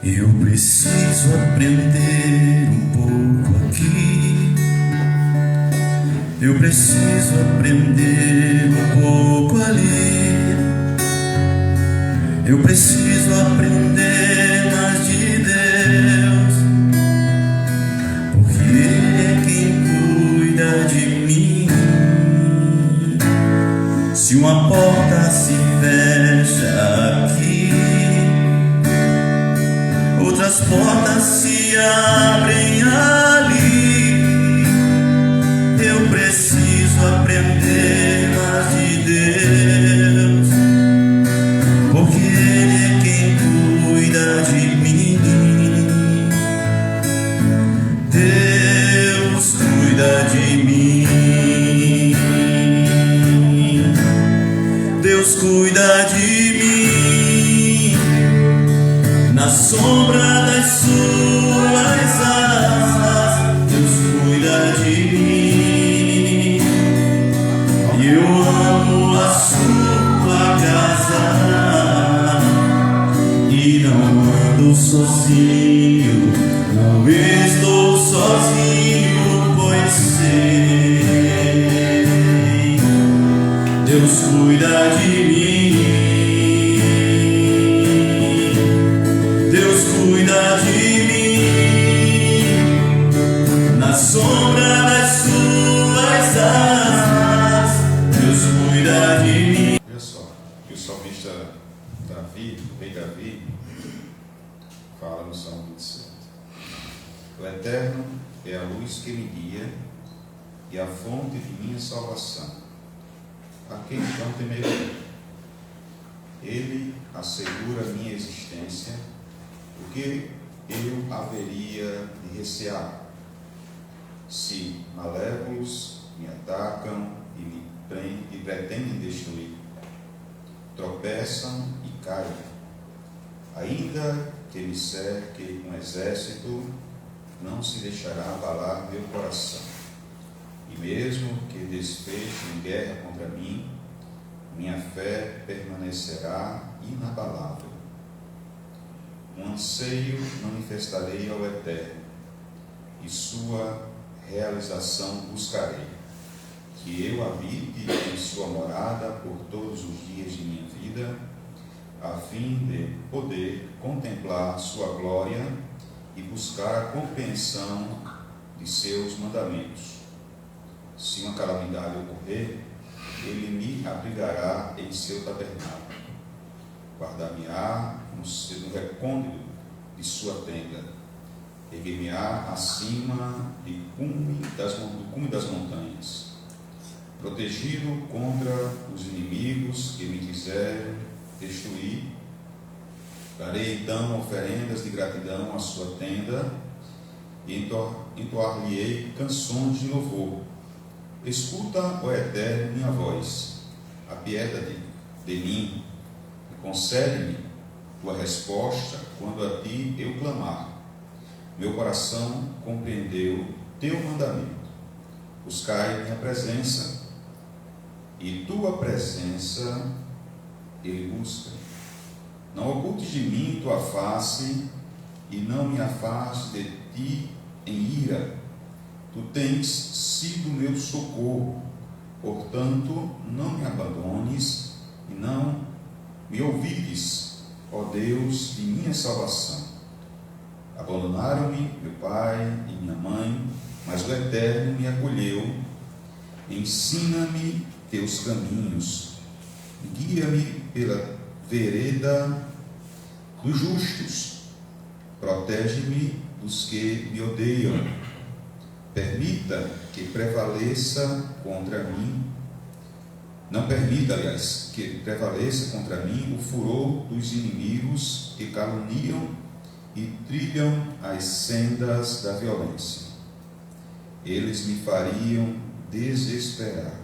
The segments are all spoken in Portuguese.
Eu preciso aprender um pouco aqui. Eu preciso aprender um pouco ali. Eu preciso aprender mais de Deus, porque Ele é quem cuida de mim. Se uma porta se fecha aqui, outras portas se abrem ali. Eu preciso aprender mais de Deus, porque Ele é quem cuida de mim. Deus cuida de mim. Deus cuida de mim. Na sombra das suas asas, Deus cuida de mim. E eu amo a sua casa, e não ando sozinho, não estou sozinho, pois sei, Deus cuida de mim. Deus cuida de mim. Na sombra das suas asas, Deus cuida de mim. Olha só, que o salmista Davi, o rei Davi, fala no Salmo 27. O Eterno é a luz que me guia e a fonte de minha salvação. A quem então temerei? Ele assegura a minha existência, o que eu haveria de recear? Se malévolos me atacam e pretendem destruir, tropeçam e caem, ainda que me cerque um exército, não se deixará abalar meu coração. E mesmo que desfechem guerra contra mim, minha fé permanecerá inabalável. Um anseio manifestarei ao Eterno, e sua realização buscarei, que eu habite em sua morada por todos os dias de minha vida, a fim de poder contemplar sua glória e buscar a compreensão de seus mandamentos. Se uma calamidade ocorrer, ele me abrigará em seu tabernáculo, guardar-me-á no recôndito de sua tenda, erguer-me-á acima do cume das montanhas, protegido contra os inimigos que me quiserem destruir. Darei então oferendas de gratidão à sua tenda e entoar-lhe-ei canções de louvor. Escuta, ó Eterno, minha voz, apieda-te de mim e concede-me tua resposta quando a ti eu clamar. Meu coração compreendeu teu mandamento. Buscai minha presença, e tua presença ele busca. Não ocultes de mim tua face, e não me afastes de ti em ira. Tu tens sido meu socorro, portanto não me abandones e não me ouvides, ó Deus de minha salvação. Abandonaram-me meu pai e minha mãe, mas o Eterno me acolheu. Ensina-me teus caminhos, guia-me pela vereda dos justos, protege-me dos que me odeiam. Permita que prevaleça contra mim, não permita, aliás, que prevaleça contra mim o furor dos inimigos que caluniam e trilham as sendas da violência. Eles me fariam desesperar.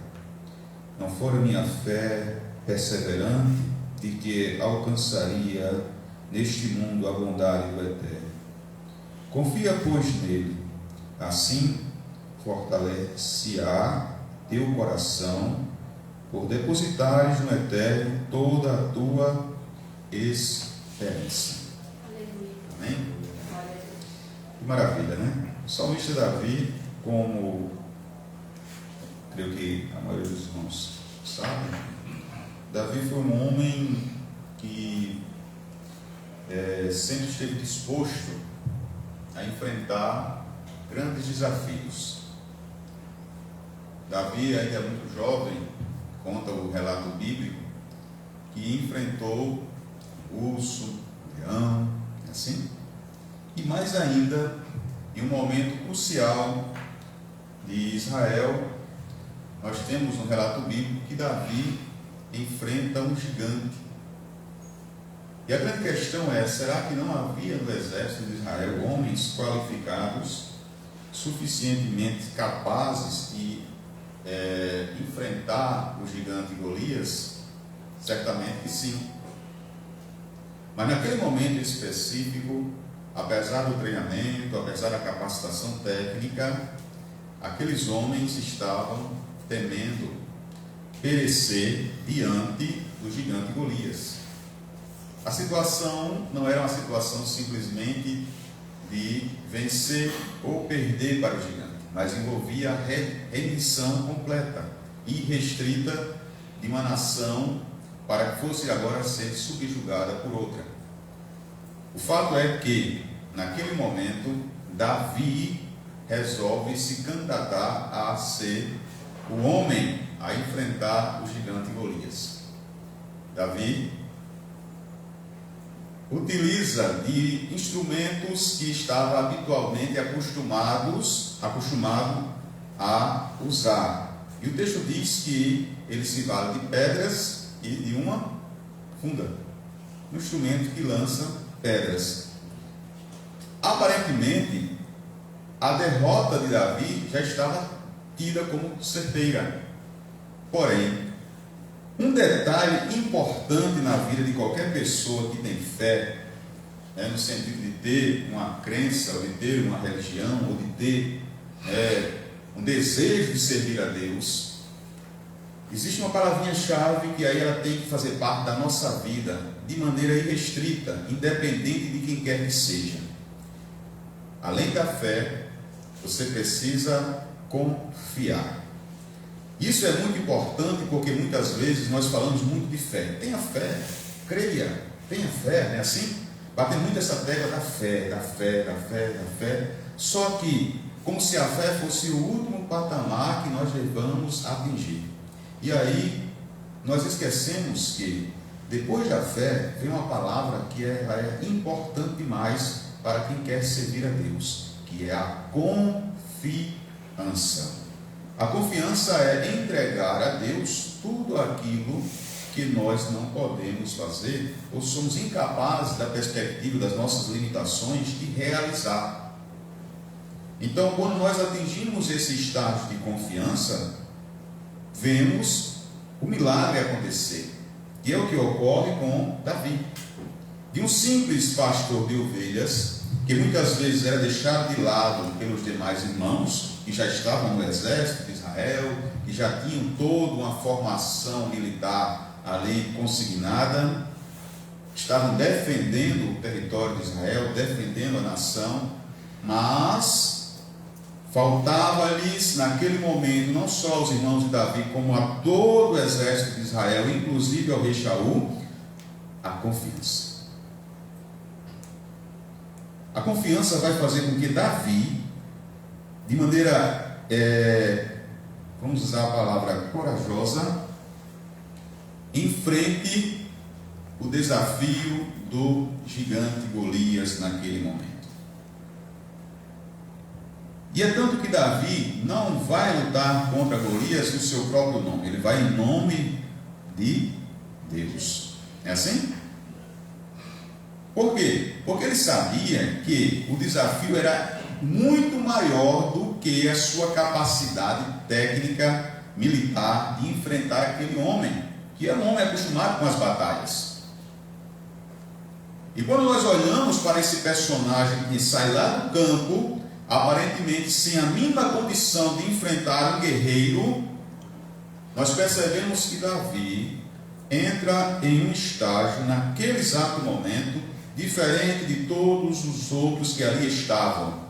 Não fora minha fé perseverante de que alcançaria neste mundo a bondade do Eterno. Confia, pois, nele, assim fortalecer-á teu coração, por depositares no Eterno toda a tua esperança. Aleluia. Amém? Que maravilha, né? O salmista Davi, como creio que a maioria dos irmãos sabem, Davi foi um homem que sempre esteve disposto a enfrentar grandes desafios. Davi, ainda muito jovem, conta o relato bíblico, que enfrentou urso, leão, assim, e mais ainda, em um momento crucial de Israel, nós temos no relato bíblico que Davi enfrenta um gigante. E a grande questão é, será que não havia no exército de Israel homens qualificados, suficientemente capazes de enfrentar o gigante Golias? Certamente que sim. Mas naquele momento específico, apesar do treinamento, apesar da capacitação técnica, aqueles homens estavam temendo perecer diante do gigante Golias. A situação não era uma situação simplesmente de vencer ou perder para o gigante, mas envolvia a rendição completa e restrita de uma nação para que fosse agora ser subjugada por outra. O fato é que, naquele momento, Davi resolve se candidatar a ser o homem a enfrentar o gigante Golias. Davi utiliza de instrumentos que estava habitualmente acostumado a usar. E o texto diz que ele se vale de pedras e de uma funda, um instrumento que lança pedras. Aparentemente, a derrota de Davi já estava tida como certeira. Porém, um detalhe importante na vida de qualquer pessoa que tem fé, no sentido de ter uma crença, ou de ter uma religião, ou de ter um desejo de servir a Deus, existe uma palavrinha-chave que aí ela tem que fazer parte da nossa vida de maneira irrestrita, independente de quem quer que seja. Além da fé, você precisa confiar. Isso é muito importante porque muitas vezes nós falamos muito de fé. Tenha fé, creia, tenha fé, não é assim? Bater muito essa tecla da fé, da fé, da fé, da fé. Só que, como se a fé fosse o último patamar que nós devamos atingir. E aí, nós esquecemos que, depois da fé, vem uma palavra que é importante demais para quem quer servir a Deus, que é a confiança. A confiança é entregar a Deus tudo aquilo que nós não podemos fazer ou somos incapazes, da perspectiva das nossas limitações, de realizar. Então, quando nós atingimos esse estágio de confiança, vemos o milagre acontecer. E é o que ocorre com Davi. De um simples pastor de ovelhas, que muitas vezes era deixado de lado pelos demais irmãos, que já estavam no exército de Israel, que já tinham toda uma formação militar ali consignada, estavam defendendo o território de Israel, defendendo a nação, mas faltava-lhes naquele momento, não só aos irmãos de Davi, como a todo o exército de Israel, inclusive ao rei Shaul, a confiança. A confiança vai fazer com que Davi, de maneira, vamos usar a palavra corajosa, enfrente o desafio do gigante Golias naquele momento. E é tanto que Davi não vai lutar contra Golias no seu próprio nome, ele vai em nome de Deus. É assim? Por quê? Porque ele sabia que o desafio era muito maior do que a sua capacidade técnica militar de enfrentar aquele homem, que era um homem acostumado com as batalhas. E quando nós olhamos para esse personagem que sai lá do campo, aparentemente sem a mínima condição de enfrentar um guerreiro, nós percebemos que Davi entra em um estágio, naquele exato momento, diferente de todos os outros que ali estavam.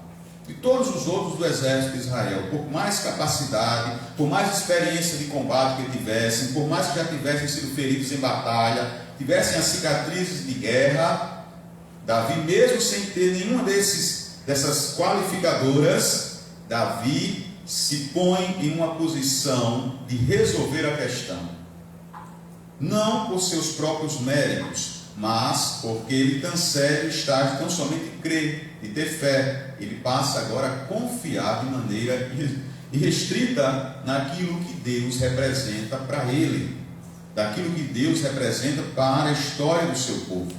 de todos os outros do exército de Israel. Por mais capacidade, por mais experiência de combate que tivessem, por mais que já tivessem sido feridos em batalha, tivessem as cicatrizes de guerra, Davi, mesmo sem ter nenhuma dessas qualificadoras, Davi se põe em uma posição de resolver a questão, não por seus próprios méritos, mas porque ele transcende o estágio de tão somente crer e ter fé. Ele passa agora a confiar de maneira irrestrita naquilo que Deus representa para ele, daquilo que Deus representa para a história do seu povo.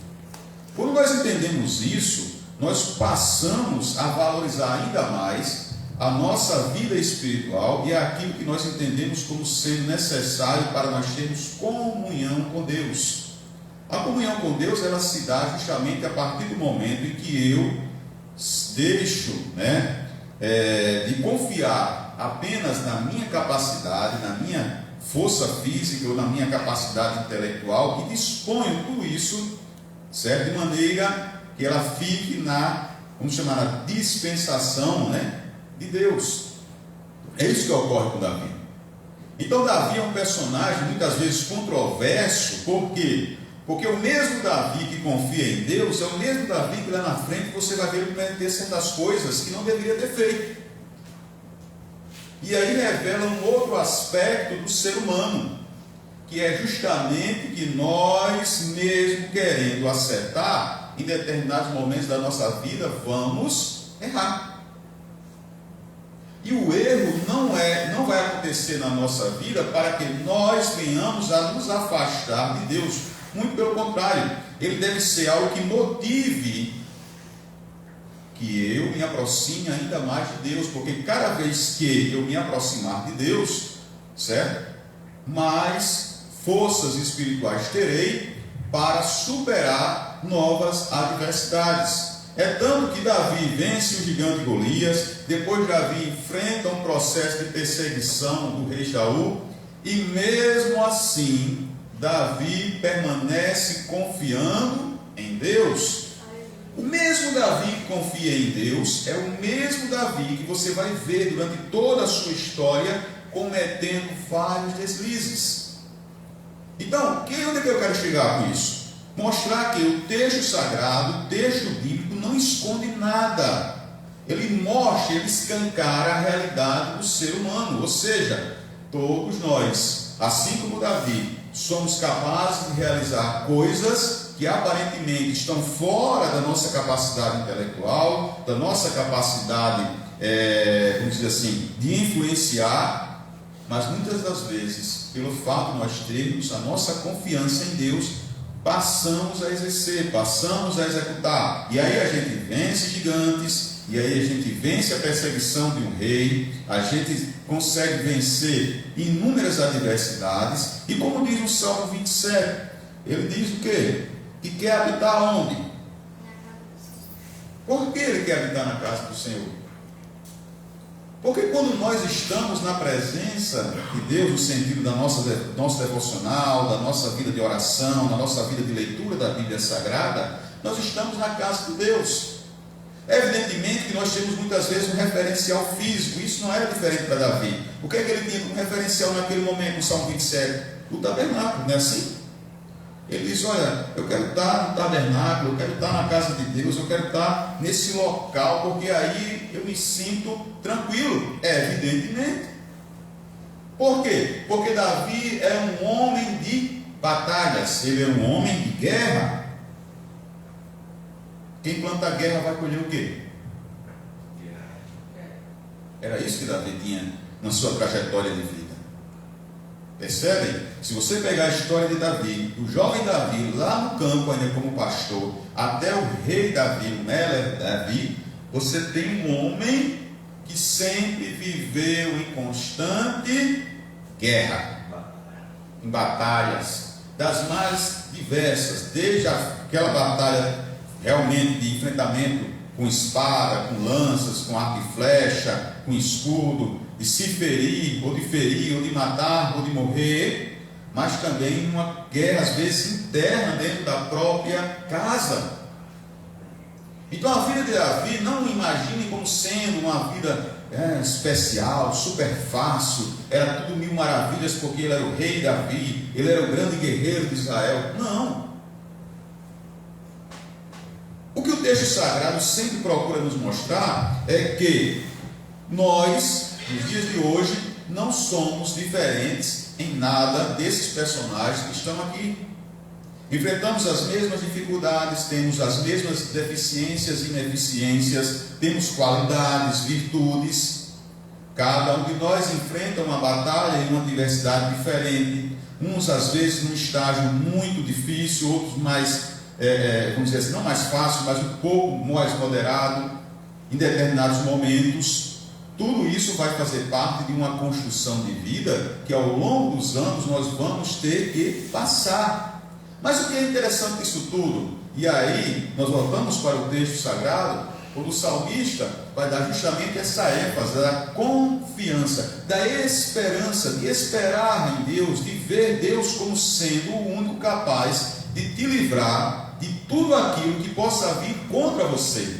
Quando nós entendemos isso, nós passamos a valorizar ainda mais a nossa vida espiritual e aquilo que nós entendemos como sendo necessário para nós termos comunhão com Deus. A comunhão com Deus, ela se dá justamente a partir do momento em que eu deixo de confiar apenas na minha capacidade, na minha força física ou na minha capacidade intelectual e disponho tudo isso, certo? De maneira que ela fique vamos chamar, na dispensação, de Deus. É isso que ocorre com Davi. Então Davi é um personagem muitas vezes controverso. Por quê? Porque o mesmo Davi que confia em Deus é o mesmo Davi que lá na frente você vai ver ele cometer certas coisas que não deveria ter feito. E aí revela um outro aspecto do ser humano, que é justamente que nós, mesmo querendo acertar, em determinados momentos da nossa vida, vamos errar. E o erro não vai acontecer na nossa vida para que nós venhamos a nos afastar de Deus. Muito pelo contrário, ele deve ser algo que motive que eu me aproxime ainda mais de Deus, porque cada vez que eu me aproximar de Deus, certo? Mais forças espirituais terei para superar novas adversidades. É tanto que Davi vence o gigante Golias, depois Davi enfrenta um processo de perseguição do rei Saul, e mesmo assim, Davi permanece confiando em Deus. O mesmo Davi que confia em Deus é o mesmo Davi que você vai ver durante toda a sua história cometendo vários deslizes. Então, onde é que eu quero chegar com isso? Mostrar que o texto sagrado, o texto bíblico, não esconde nada. Ele mostra, ele escancara a realidade do ser humano. Ou seja, todos nós, assim como Davi, somos capazes de realizar coisas que aparentemente estão fora da nossa capacidade intelectual, da nossa capacidade, vamos dizer assim, de influenciar, mas muitas das vezes, pelo fato de nós termos a nossa confiança em Deus, passamos a exercer, passamos a executar, e aí a gente vence gigantes, e aí a gente vence a perseguição de um rei, a gente consegue vencer inúmeras adversidades, e como diz o Salmo 27, ele diz o quê? Que quer habitar onde? Por que ele quer habitar na casa do Senhor? Porque quando nós estamos na presença de Deus, no sentido da nosso devocional, da nossa vida de oração, da nossa vida de leitura da Bíblia Sagrada, nós estamos na casa de Deus. Evidentemente que nós temos muitas vezes um referencial físico, isso não era diferente para Davi. O que é que ele tinha como referencial naquele momento, no Salmo 27? O tabernáculo, não é assim? Ele diz, olha, eu quero estar no tabernáculo, eu quero estar na casa de Deus, eu quero estar nesse local, porque aí eu me sinto tranquilo, evidentemente. Por quê? Porque Davi era um homem de batalhas, ele era um homem de guerra. Quem planta guerra vai colher o quê? Era isso que Davi tinha na sua trajetória de vida. Percebem? Se você pegar a história de Davi, do jovem Davi, lá no campo ainda como pastor, até o rei Davi, o Meler Davi, você tem um homem que sempre viveu em constante guerra, em batalhas, das mais diversas, desde aquela batalha realmente de enfrentamento com espada, com lanças, com arco e flecha, com escudo, de se ferir, ou de matar, ou de morrer, mas também uma guerra, às vezes, interna dentro da própria casa. Então a vida de Davi, não imaginem como sendo uma vida especial, super fácil, era tudo mil maravilhas porque ele era o rei Davi, ele era o grande guerreiro de Israel. Não. O que o texto sagrado sempre procura nos mostrar é que nós, nos dias de hoje, não somos diferentes em nada desses personagens que estão aqui. Enfrentamos as mesmas dificuldades, temos as mesmas deficiências e ineficiências, temos qualidades, virtudes. Cada um de nós enfrenta uma batalha e uma adversidade diferente. Uns às vezes num estágio muito difícil, outros mais, vamos dizer assim, não mais fácil, mas um pouco mais moderado, em determinados momentos. Tudo isso vai fazer parte de uma construção de vida que ao longo dos anos nós vamos ter que passar. Mas o que é interessante disso tudo, e aí nós voltamos para o texto sagrado, onde o salmista vai dar justamente essa ênfase da confiança, da esperança, de esperar em Deus, de ver Deus como sendo o único capaz de te livrar de tudo aquilo que possa vir contra você.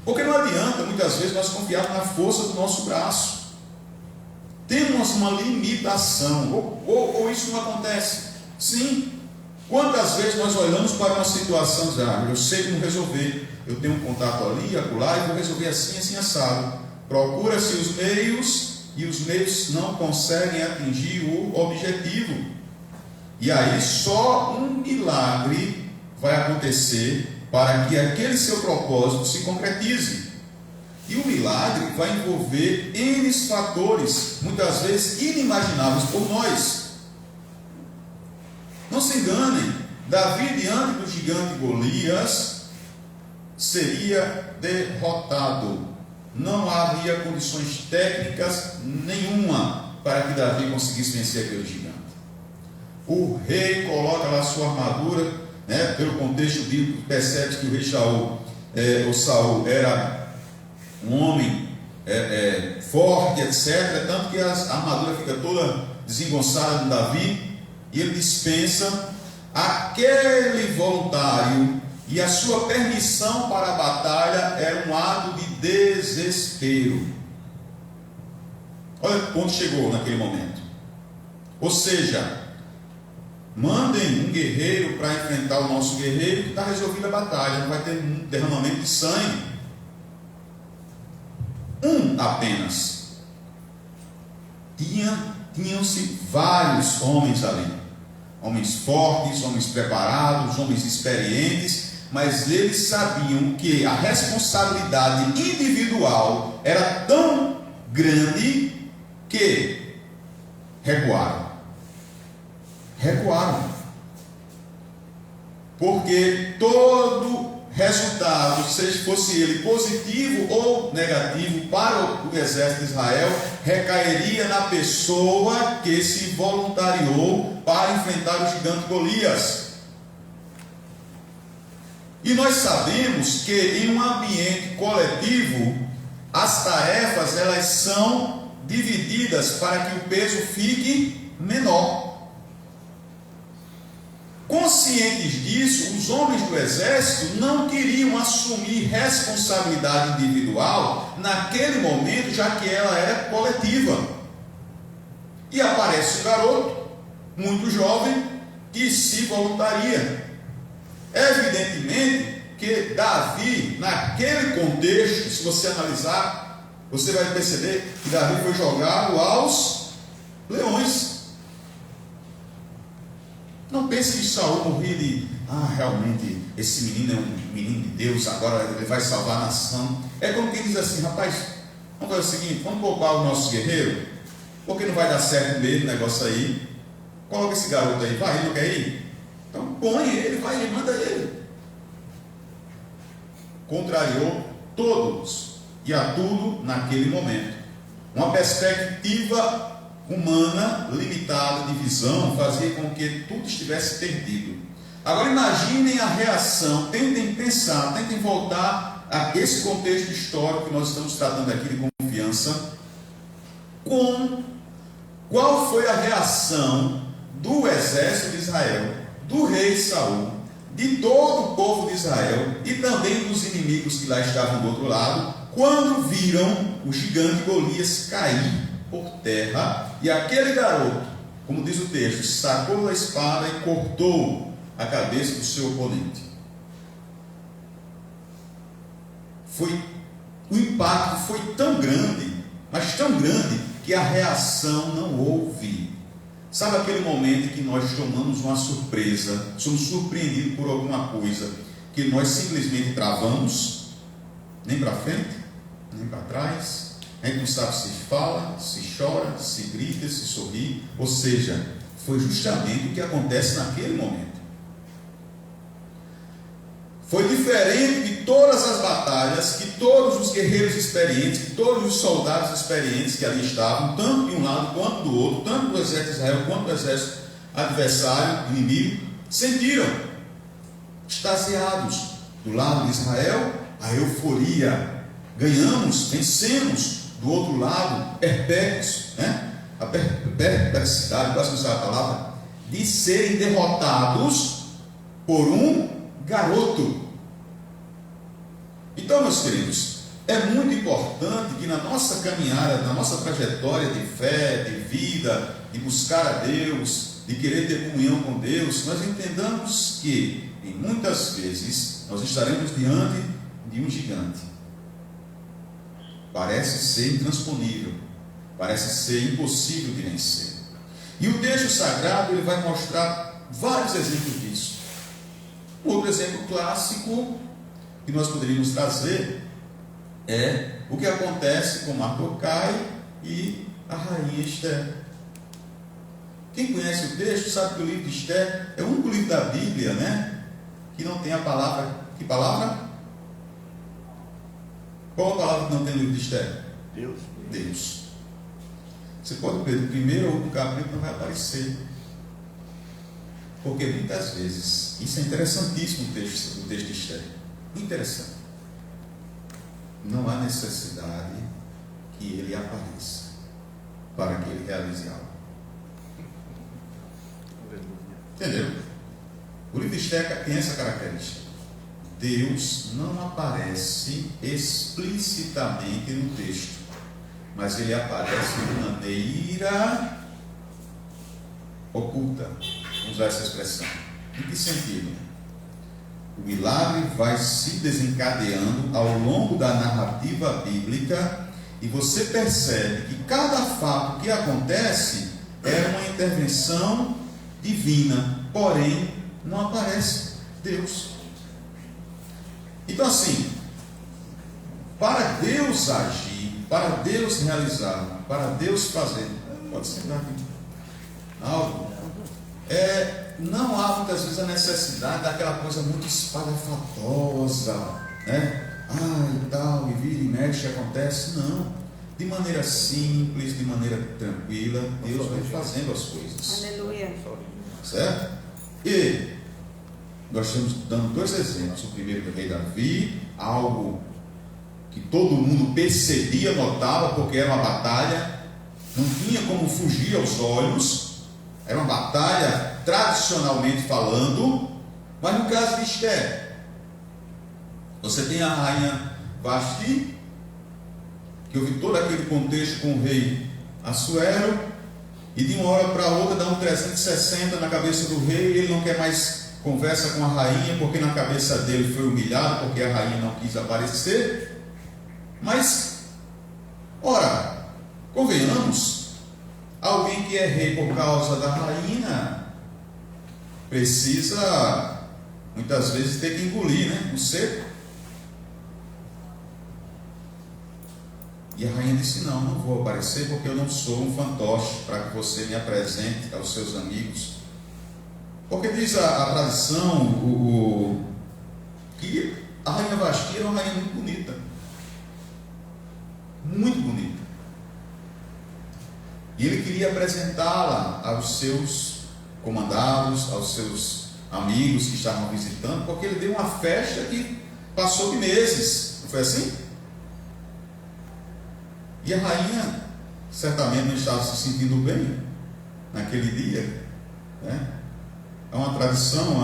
Porque não adianta muitas vezes nós confiarmos na força do nosso braço. Temos uma limitação, ou isso não acontece. Sim, quantas vezes nós olhamos para uma situação e dizemos, eu sei como resolver, eu tenho um contato ali e acolá e vou resolver assim, assim, assado. Procura-se os meios e os meios não conseguem atingir o objetivo. E aí só um milagre vai acontecer para que aquele seu propósito se concretize. E o milagre vai envolver N fatores, muitas vezes inimagináveis por nós. Não se enganem, Davi diante do gigante Golias seria derrotado. Não havia condições técnicas nenhuma para que Davi conseguisse vencer aquele gigante. O rei coloca lá sua armadura, pelo contexto bíblico, percebe que o rei Saul era um homem forte, etc. Tanto que a armadura fica toda desengonçada de Davi. E ele dispensa aquele voluntário, e a sua permissão para a batalha era um ato de desespero. Olha onde chegou naquele momento. Ou seja, mandem um guerreiro para enfrentar o nosso guerreiro, que está resolvida a batalha, não vai ter um derramamento de sangue. Um apenas. Tinham-se vários homens ali. Homens fortes, homens preparados, homens experientes, mas eles sabiam que a responsabilidade individual era tão grande que recuaram. Porque todo resultado, seja fosse ele positivo ou negativo para o exército de Israel, recairia na pessoa que se voluntariou para enfrentar o gigante Golias. E nós sabemos que em um ambiente coletivo, as tarefas elas são divididas para que o peso fique menor. Conscientes disso, os homens do exército não queriam assumir responsabilidade individual naquele momento, já que ela era coletiva. E aparece um garoto, muito jovem, que se voluntaria. Evidentemente que Davi, naquele contexto, se você analisar, você vai perceber que Davi foi jogado aos leões. Não pense que Saul morria de, realmente, esse menino é um menino de Deus, agora ele vai salvar a nação. É como quem diz assim, rapaz, vamos fazer o seguinte, vamos poupar o nosso guerreiro, porque não vai dar certo mesmo o negócio aí. Coloca esse garoto aí, vai, ele não quer ir? Então põe ele, vai, ele manda ele. Contrariou todos e a tudo naquele momento. Uma perspectiva humana limitada de visão fazia com que tudo estivesse perdido. Agora imaginem a reação, tentem pensar, tentem voltar a esse contexto histórico que nós estamos tratando aqui de confiança. Qual foi a reação do exército de Israel, do rei Saul, de todo o povo de Israel e também dos inimigos que lá estavam do outro lado, quando viram o gigante Golias cair por terra, e aquele garoto, como diz o texto, sacou a espada e cortou a cabeça do seu oponente. O impacto foi tão grande, mas tão grande, que a reação não houve. Sabe aquele momento em que nós tomamos uma surpresa, somos surpreendidos por alguma coisa, que nós simplesmente travamos, nem para frente, nem para trás, a gente não sabe se fala, se chora, se grita, se sorri, ou seja, foi justamente o que acontece naquele momento. Foi diferente de todas as batalhas que todos os guerreiros experientes, que todos os soldados experientes que ali estavam, tanto de um lado quanto do outro, tanto do exército de Israel quanto do exército adversário, inimigo, sentiram, extasiados. Do lado de Israel, a euforia, ganhamos, vencemos. Do outro lado, perplexos, a perplexidade, quase não sabe a palavra, de serem derrotados por um garoto. Então, meus queridos, é muito importante que na nossa caminhada, na nossa trajetória de fé, de vida, de buscar a Deus, de querer ter comunhão com Deus, nós entendamos que, em muitas vezes, nós estaremos diante de um gigante. Parece ser intransponível, parece ser impossível de vencer. E o texto sagrado ele vai mostrar vários exemplos disso. Outro exemplo clássico que nós poderíamos trazer é o que acontece com Mardocai e a rainha Esther. Quem conhece o texto sabe que o livro de Esther é o único livro da Bíblia, que não tem a palavra. Que palavra? Qual a palavra que não tem no livro de Esther? Deus. Deus. Você pode ver, do primeiro ou do capítulo não vai aparecer. Porque muitas vezes, isso é interessantíssimo o texto de Esther. Interessante. Não há necessidade que ele apareça para que ele realize algo. Entendeu? O livro de Esther tem essa característica. Deus não aparece explicitamente no texto, mas ele aparece de maneira oculta. Vamos usar essa expressão. Em que sentido? O milagre vai se desencadeando ao longo da narrativa bíblica e você percebe que cada fato que acontece é uma intervenção divina, porém não aparece Deus. Então assim, para Deus agir, para Deus realizar, para Deus fazer, pode sentar aqui, algo, não há muitas vezes a necessidade daquela coisa muito espalhafatosa, e tal, e vira e mexe, acontece, não, de maneira simples, de maneira tranquila, Deus vai fazendo as coisas. Aleluia. Certo? E nós estamos dando dois exemplos. O primeiro do rei Davi, algo que todo mundo percebia, notava, porque era uma batalha, não tinha como fugir aos olhos, era uma batalha tradicionalmente falando. Mas no caso de Esther, você tem a rainha Vasti, que houve todo aquele contexto com o rei Assuero, e de uma hora para outra dá um 360 na cabeça do rei, e ele não quer mais conversa com a rainha, porque na cabeça dele foi humilhado, porque a rainha não quis aparecer. Mas, ora, convenhamos, alguém que é rei por causa da rainha precisa muitas vezes ter que engolir, o seco. E a rainha disse: não vou aparecer, porque eu não sou um fantoche para que você me apresente aos seus amigos. Porque diz a tradição que a rainha Vasti era uma rainha muito bonita. Muito bonita. E ele queria apresentá-la aos seus comandados, aos seus amigos que estavam visitando, porque ele deu uma festa que passou de meses. Não foi assim? E a rainha certamente não estava se sentindo bem naquele dia, É uma tradição,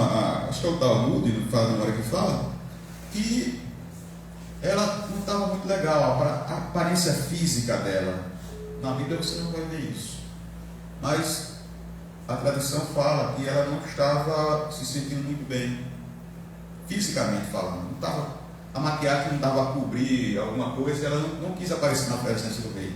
acho que é o Talmud, não fala na hora que fala, que ela não estava muito legal, a aparência física dela. Na Bíblia você não vai ver isso. Mas a tradição fala que ela não estava se sentindo muito bem, fisicamente falando. Não estava, a maquiagem não dava a cobrir alguma coisa, e ela não quis aparecer na presença do rei.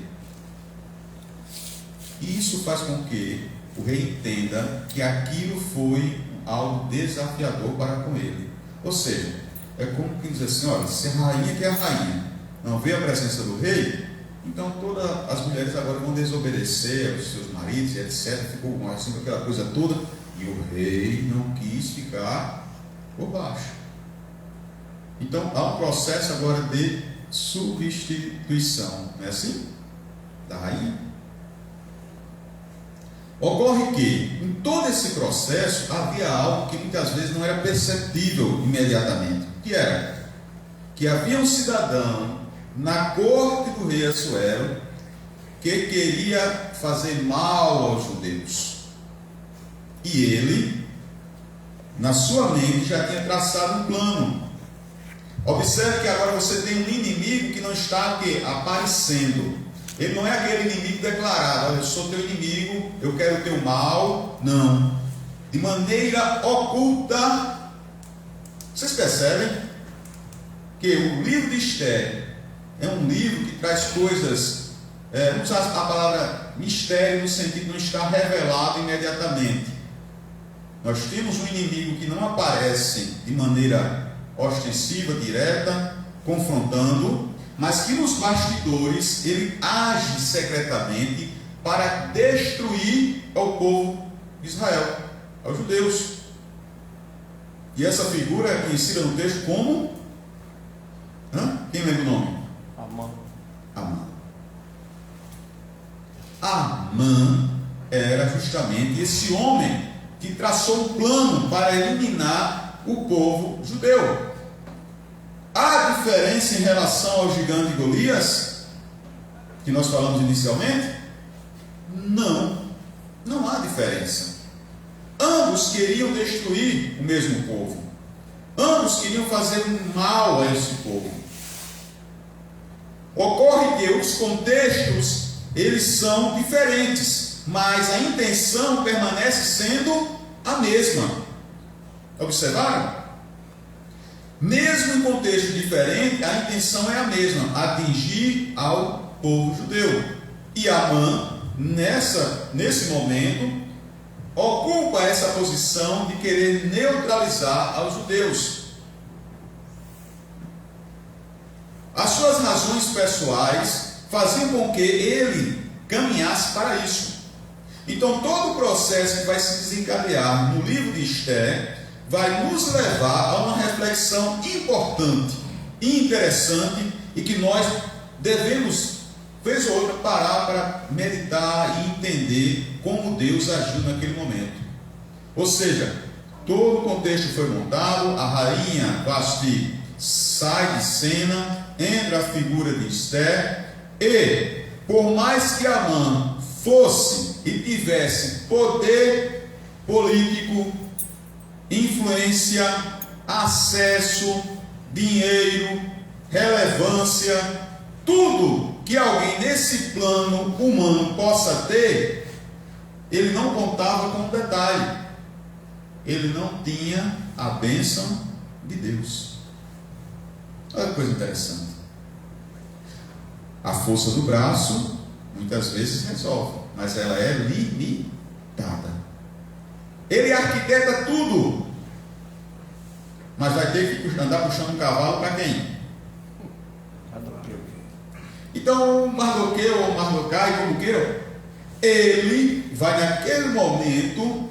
E isso faz com que o rei entenda que aquilo foi algo desafiador para com ele. Ou seja, é como quem diz assim: olha, se a rainha que é a rainha não vê a presença do rei, então todas as mulheres agora vão desobedecer aos seus maridos, etc. Ficou assim, aquela coisa toda, e o rei não quis ficar por baixo. Então há um processo agora de substituição, não é assim? Da rainha. Ocorre que em todo esse processo havia algo que muitas vezes não era perceptível imediatamente, que era que havia um cidadão na corte do rei Assuero que queria fazer mal aos judeus, e ele, na sua mente, já tinha traçado um plano. Observe que agora você tem um inimigo que não está aparecendo. Ele não é aquele inimigo declarado: olha, eu sou teu inimigo, eu quero o teu mal. Não, de maneira oculta. Vocês percebem que o livro de Esther é um livro que traz coisas, vamos usar a palavra mistério no sentido de não estar revelado imediatamente. Nós temos um inimigo que não aparece de maneira ostensiva, direta, confrontando, mas que nos bastidores ele age secretamente para destruir o povo de Israel, aos judeus. E essa figura é conhecida no texto como... Quem lembra o nome? Amã. Amã era justamente esse homem que traçou um plano para eliminar o povo judeu. Há diferença em relação ao gigante Golias, que nós falamos inicialmente? Não há diferença. Ambos queriam destruir o mesmo povo. Ambos queriam fazer um mal a esse povo. Ocorre que os contextos, eles são diferentes, mas a intenção permanece sendo a mesma. Observaram? Mesmo em contexto diferente, a intenção é a mesma: atingir ao povo judeu. E Amã, nesse momento, ocupa essa posição de querer neutralizar aos judeus. As suas razões pessoais faziam com que ele caminhasse para isso. Então todo o processo que vai se desencadear no livro de Esther vai nos levar a uma reflexão importante e interessante, e que nós devemos, vez ou outra, parar para meditar e entender como Deus agiu naquele momento. Ou seja, todo o contexto foi montado, a rainha Vasti sai de cena, entra a figura de Esther, e por mais que Amã fosse e tivesse poder político, influência, acesso, dinheiro, relevância, tudo que alguém nesse plano humano possa ter, ele não contava com um detalhe: ele não tinha a bênção de Deus. Olha que coisa interessante. A força do braço muitas vezes resolve, mas ela é limitada. Ele arquiteta tudo, mas vai ter que andar puxando um cavalo para quem? Então Mardoqueu ou Mardocai, como queiram, ele vai naquele momento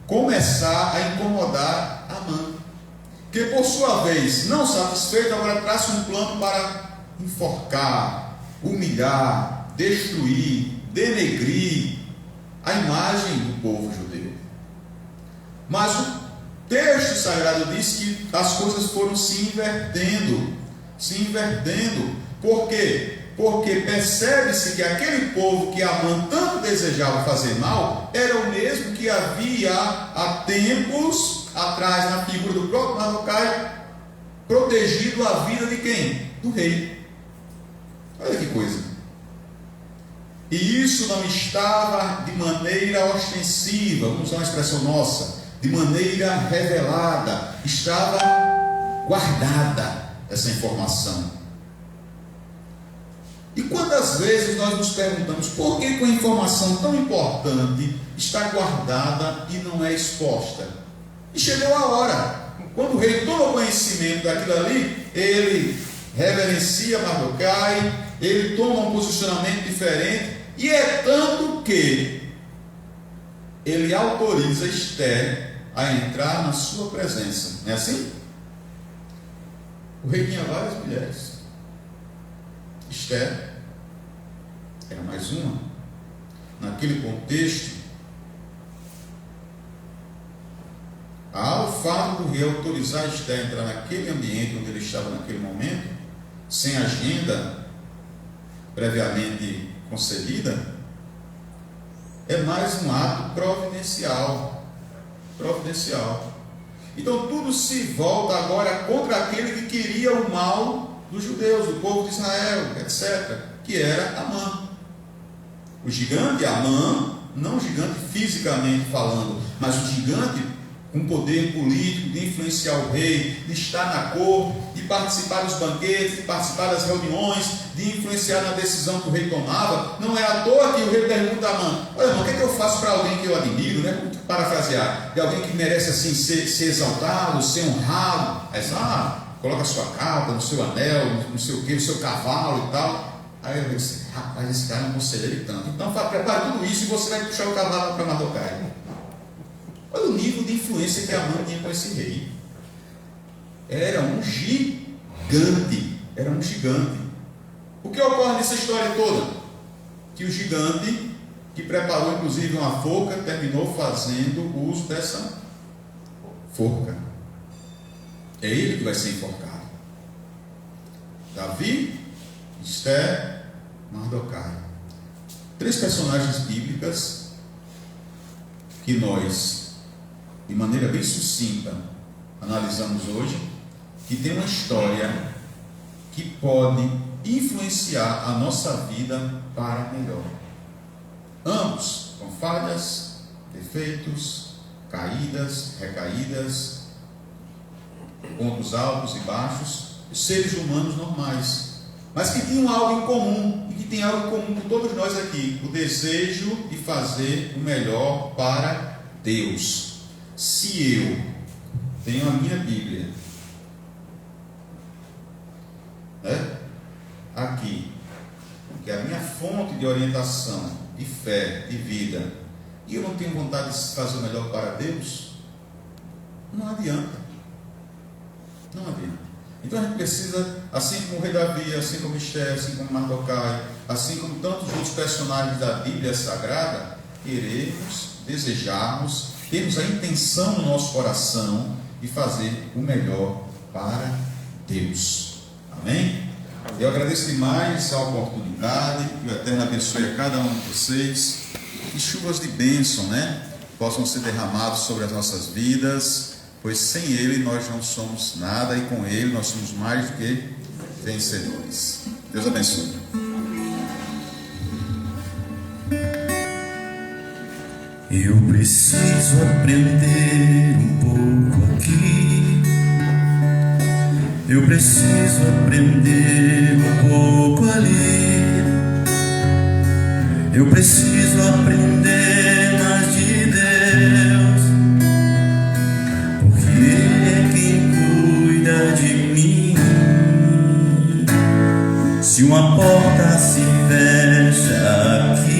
começar a incomodar Amã, que por sua vez, não satisfeito, agora traça um plano para enforcar, humilhar, destruir, denegrir a imagem do povo judeu. Mas o texto sagrado diz que as coisas foram se invertendo. Por quê? Porque percebe-se que aquele povo que Amã tanto desejava fazer mal era o mesmo que havia há tempos atrás, na figura do próprio Mardokai, protegido a vida de quem? Do rei. Olha que coisa. E isso não estava de maneira ostensiva, vamos usar uma expressão nossa, de maneira revelada, estava guardada essa informação. E quantas vezes nós nos perguntamos por que uma informação tão importante está guardada e não é exposta? E chegou a hora, quando o rei toma conhecimento daquilo ali, ele reverencia Mardokai, ele toma um posicionamento diferente, e é tanto que ele autoriza Esther a entrar na sua presença. Não é assim? O rei tinha várias mulheres. Esther era mais uma. Naquele contexto, ao fato do rei autorizar Esther a entrar naquele ambiente onde ele estava naquele momento, sem agenda previamente concedida, é mais um ato providencial. Então tudo se volta agora contra aquele que queria o mal dos judeus, do povo de Israel, etc., que era Amã. O gigante Amã, não o gigante fisicamente falando, mas o gigante com poder político de influenciar o rei, de estar na corte, de participar dos banquetes, de participar das reuniões, de influenciar na decisão que o rei tomava. Não é à toa que o rei pergunta a Amã: olha, Amã, o que é que eu faço para alguém que eu admiro, né? Como parafrasear, de alguém que merece assim ser exaltado, ser honrado. Aí coloca a sua capa, no seu anel, não sei o que, no seu cavalo e tal. Aí eu disse: rapaz, esse cara é um conselheiro e tanto. Então prepare tudo isso e você vai puxar o cavalo para Mardokai. Olha o nível de influência que Amã tinha com esse rei. Era um gigante. O que ocorre nessa história toda? Que o gigante, que preparou inclusive uma forca, terminou fazendo uso dessa forca. É ele que vai ser enforcado. Davi, Esther, Mardokai. 3 personagens bíblicas que nós, de maneira bem sucinta, analisamos hoje, que tem uma história que pode influenciar a nossa vida para melhor. Ambos com falhas, defeitos, caídas, recaídas, pontos altos e baixos, seres humanos normais, mas que tinham algo em comum, e que tem algo em comum com todos nós aqui: o desejo de fazer o melhor para Deus. Se eu tenho a minha Bíblia, né, aqui, que é a minha fonte de orientação, de fé, de vida, e eu não tenho vontade de fazer o melhor para Deus, não adianta. Então a gente precisa, assim como o rei Davi, assim como Esther, assim como Mardokai, assim como tantos outros personagens da Bíblia Sagrada, queremos, desejarmos, temos a intenção no nosso coração de fazer o melhor para Deus. Amém? Eu agradeço demais a oportunidade, que o Eterno abençoe a cada um de vocês, que chuvas de bênção, né, possam ser derramadas sobre as nossas vidas, pois sem Ele nós não somos nada, e com Ele nós somos mais do que vencedores. Deus abençoe. Eu preciso aprender um pouco aqui. Eu preciso aprender um pouco ali. Eu preciso aprender mais de Deus, porque Ele é quem cuida de mim. Se uma porta se fecha aqui,